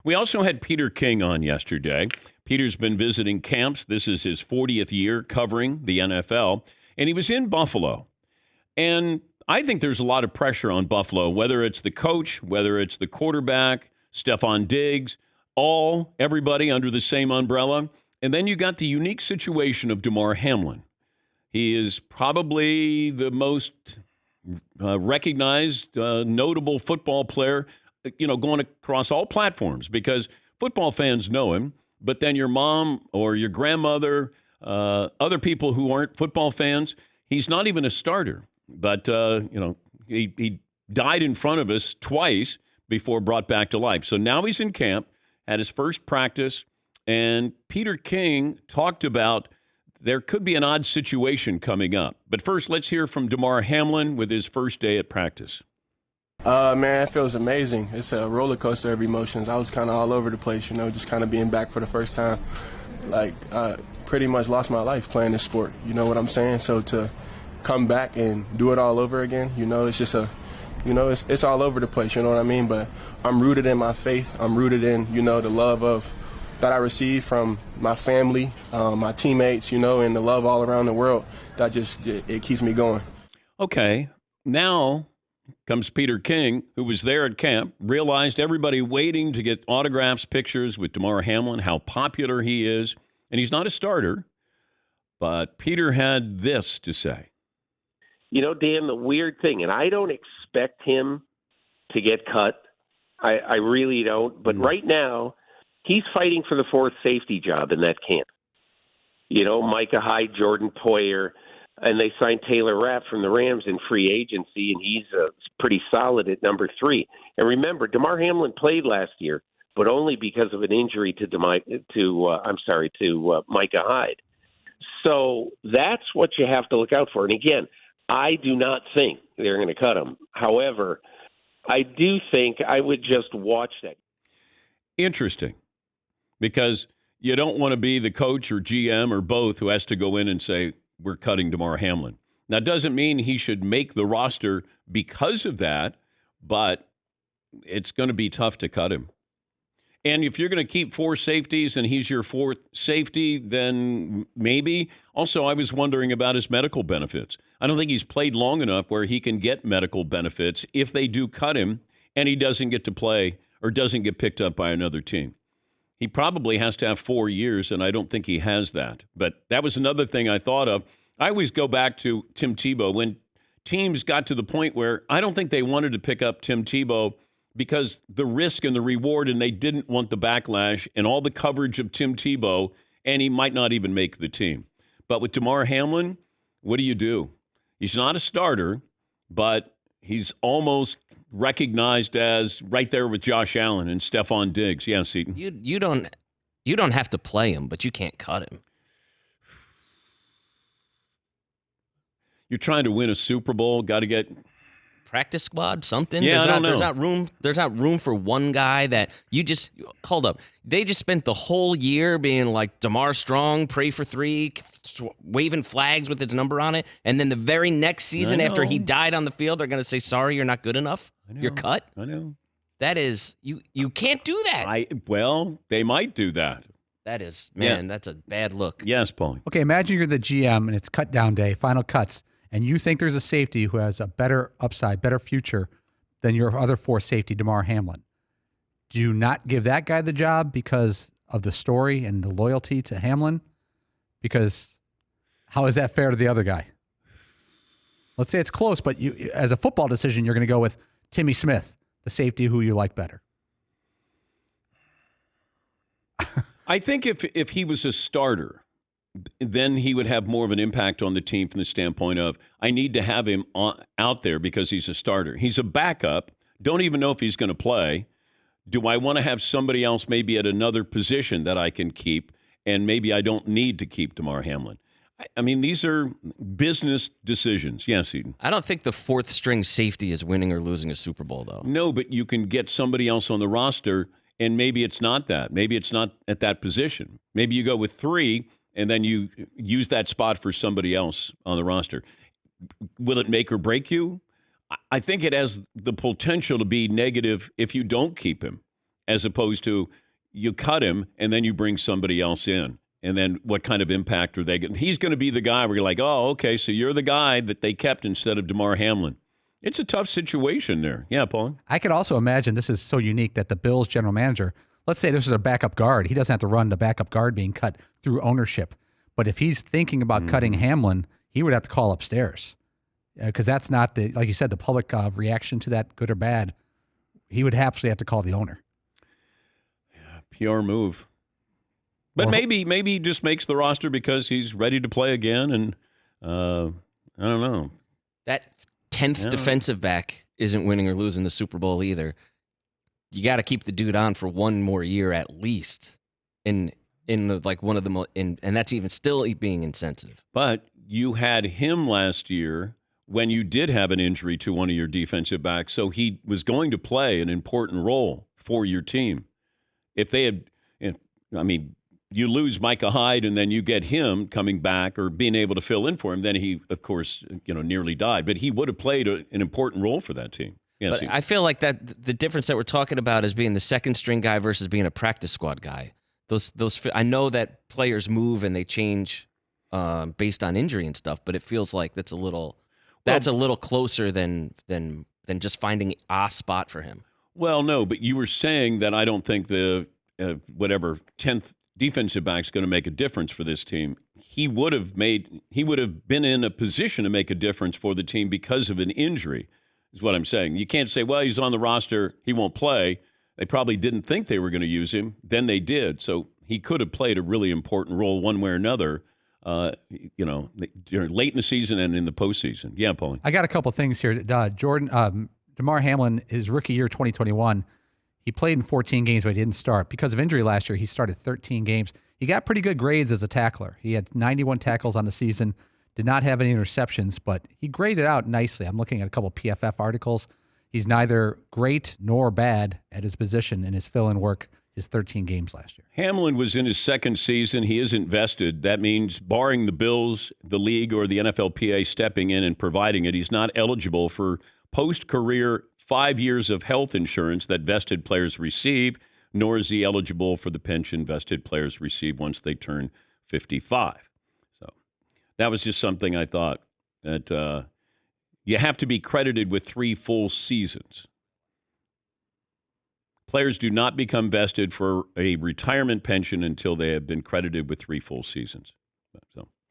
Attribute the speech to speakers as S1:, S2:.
S1: We also had Peter King on yesterday. Peter's been visiting camps. This is his 40th year covering the NFL, and he was in Buffalo. And I think there's a lot of pressure on Buffalo, whether it's the coach, whether it's the quarterback, Stephon Diggs, everybody under the same umbrella. And then you got the unique situation of Damar Hamlin. He is probably the most recognized, notable football player, going across all platforms because football fans know him. But then your mom or your grandmother, other people who aren't football fans, he's not even a starter. But, he died in front of us twice before brought back to life. So now he's in camp, had his first practice, and Peter King talked about there could be an odd situation coming up. But first, let's hear from Damar Hamlin with his first day at practice.
S2: Man, it feels amazing. It's a roller coaster of emotions. I was kind of all over the place, just kind of being back for the first time. Pretty much lost my life playing this sport. You know what I'm saying? So to come back and do it all over again, it's just it's all over the place, you know what I mean? But I'm rooted in my faith. I'm rooted in, the love that I receive from my family, my teammates, and the love all around the world. That it keeps me going.
S1: Okay, now comes Peter King, who was there at camp, realized everybody waiting to get autographs, pictures with Damar Hamlin, how popular he is. And he's not a starter, but Peter had this to say.
S3: Dan, the weird thing, and I don't expect him to get cut. I really don't. But right now, he's fighting for the fourth safety job in that camp. Micah Hyde, Jordan Poyer, and they signed Taylor Rapp from the Rams in free agency, and he's pretty solid at number 3. And remember, Damar Hamlin played last year, but only because of an injury to Micah Hyde. So that's what you have to look out for. And again, I do not think they're going to cut him. However, I do think I would just watch that.
S1: Interesting, because you don't want to be the coach or GM or both who has to go in and say, we're cutting Damar Hamlin. Now, doesn't mean he should make the roster because of that, but it's going to be tough to cut him. And if you're going to keep 4 safeties and he's your 4th safety, then maybe. Also, I was wondering about his medical benefits. I don't think he's played long enough where he can get medical benefits if they do cut him and he doesn't get to play or doesn't get picked up by another team. He probably has to have 4 years, and I don't think he has that. But that was another thing I thought of. I always go back to Tim Tebow. When teams got to the point where I don't think they wanted to pick up Tim Tebow because the risk and the reward, and they didn't want the backlash and all the coverage of Tim Tebow, and he might not even make the team. But with Damar Hamlin, what do? He's not a starter, but he's almost recognized as right there with Josh Allen and Stephon Diggs. Yeah, Seton.
S4: You don't have to play him, but you can't cut him.
S1: You're trying to win a Super Bowl, got to get
S4: practice squad, something.
S1: Yeah, I don't know.
S4: There's not room for one guy that you just hold up. They just spent the whole year being like Damar Strong, pray for 3, waving flags with his number on it, and then the very next season after he died on the field, they're going to say, "Sorry, you're not good enough. You're cut."
S1: I know.
S4: That is you can't do that.
S1: They might do that.
S4: That is, man, That's a bad look.
S1: Yes, Paul.
S5: Okay, imagine you're the GM and it's cut down day, final cuts, and you think there's a safety who has a better upside, better future than your other 4 safety, Damar Hamlin. Do you not give that guy the job because of the story and the loyalty to Hamlin? Because how is that fair to the other guy? Let's say it's close, but you, as a football decision, you're going to go with Timmy Smith, the safety who you like better.
S1: I think if he was a starter, then he would have more of an impact on the team from the standpoint of, I need to have him out there because he's a starter. He's a backup. Don't even know if he's going to play. Do I want to have somebody else maybe at another position that I can keep, and maybe I don't need to keep Damar Hamlin? I mean, these are business decisions. Yes, Eden.
S4: I don't think the 4th string safety is winning or losing a Super Bowl, though.
S1: No, but you can get somebody else on the roster, and maybe it's not that. Maybe it's not at that position. Maybe you go with 3, and then you use that spot for somebody else on the roster. Will it make or break you? I think it has the potential to be negative if you don't keep him. as opposed to you cut him and then you bring somebody else in. And then what kind of impact are they getting? He's going to be the guy where you're like, oh, okay, so you're the guy that they kept instead of Damar Hamlin. It's a tough situation there. Yeah, Paul?
S5: I could also imagine this is so unique that the Bills general manager, let's say this is a backup guard. He doesn't have to run the backup guard being cut through ownership. But if he's thinking about cutting Hamlin, he would have to call upstairs. Because that's not, like you said, the public reaction to that, good or bad. He would absolutely have to call the owner.
S1: PR move. But maybe he just makes the roster because he's ready to play again. And I don't know.
S4: That 10th defensive back isn't winning or losing the Super Bowl either. You got to keep the dude on for one more year at least. In the like one of the and that's even still being insensitive.
S1: But you had him last year when you did have an injury to one of your defensive backs, so he was going to play an important role for your team. If they had, you lose Micah Hyde and then you get him coming back or being able to fill in for him, then he, of course, nearly died. But he would have played an important role for that team. Yes,
S4: but I feel like that the difference that we're talking about is being the second string guy versus being a practice squad guy. Those I know that players move and they change based on injury and stuff, but it feels like that's a little closer than just finding a spot for him. Well,
S1: no, but you were saying that I don't think the 10th defensive back's going to make a difference for this team. He would have been in a position to make a difference for the team because of an injury, is what I'm saying. You can't say, well, he's on the roster, he won't play. They probably didn't think they were going to use him. Then they did. So he could have played a really important role one way or another, during late in the season and in the postseason. Yeah, Pauline.
S5: I got a couple things here. Damar Hamlin, his rookie year 2021, he played in 14 games, but he didn't start. Because of injury last year, he started 13 games. He got pretty good grades as a tackler. He had 91 tackles on the season, did not have any interceptions, but he graded out nicely. I'm looking at a couple PFF articles. He's neither great nor bad at his position in his fill-in work, his 13 games last year.
S1: Hamlin was in his second season. He isn't vested. That means barring the Bills, the league, or the NFLPA stepping in and providing it, he's not eligible for post-career 5 years of health insurance that vested players receive, nor is he eligible for the pension vested players receive once they turn 55. So that was just something I thought that you have to be credited with 3 full seasons. Players do not become vested for a retirement pension until they have been credited with 3 full seasons. So